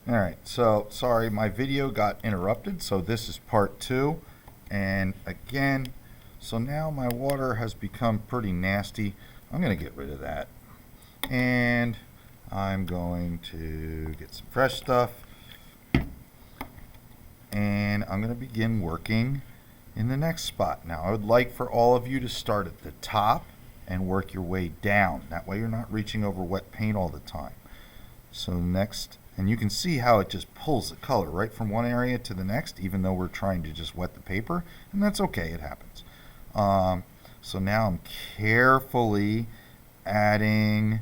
Alright, so sorry, my video got interrupted, so this is part 2. And again, so now my water has become pretty nasty. I'm going to get rid of that. And I'm going to get some fresh stuff. And I'm going to begin working in the next spot. Now, I would like for all of you to start at the top and work your way down. That way you're not reaching over wet paint all the time. So next, and you can see how it just pulls the color right from one area to the next, even though we're trying to just wet the paper, and that's okay, it happens. So now I'm carefully adding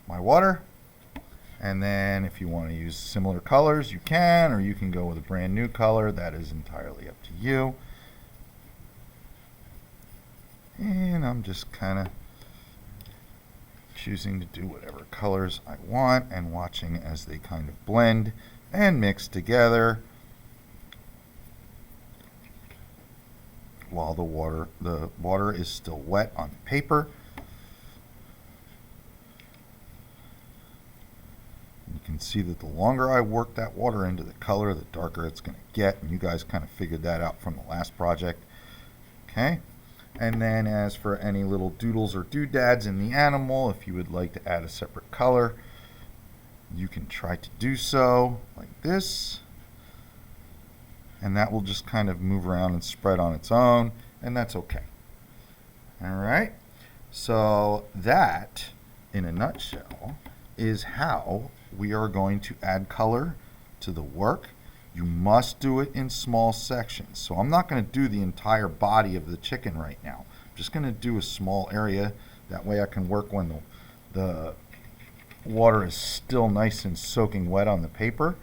my water, and then if you want to use similar colors you can, or you can go with a brand new color. That is entirely up to you. And I'm just kind of choosing to do whatever colors I want and watching as they kind of blend and mix together while the water is still wet on the paper. You can see that the longer I work that water into the color, the darker it's going to get, and you guys kind of figured that out from the last project. Okay. And then as for any little doodles or doodads in the animal, if you would like to add a separate color, you can try to do so like this. And that will just kind of move around and spread on its own, and that's okay. All right. So that, in a nutshell, is how we are going to add color to the work. You must do it in small sections. So I'm not going to do the entire body of the chicken right now. I'm just going to do a small area. That way I can work when the water is still nice and soaking wet on the paper.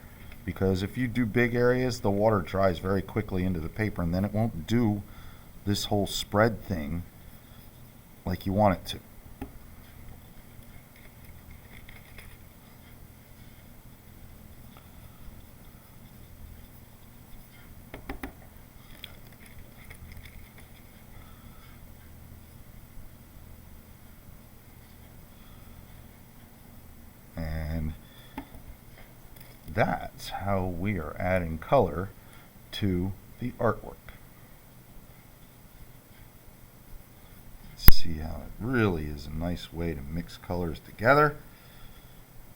Because if you do big areas, the water dries very quickly into the paper, and then it won't do this whole spread thing like you want it to. That's how we are adding color to the artwork. See how it really is a nice way to mix colors together,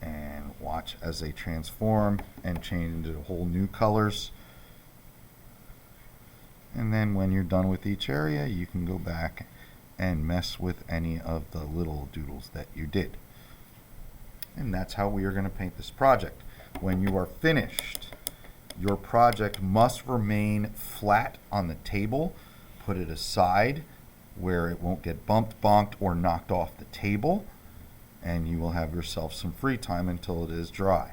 and watch as they transform and change into whole new colors. And then when you're done with each area, you can go back and mess with any of the little doodles that you did. And that's how we are going to paint this project. When you are finished, your project must remain flat on the table. Put it aside where it won't get bumped, bonked, or knocked off the table, and you will have yourself some free time until it is dry.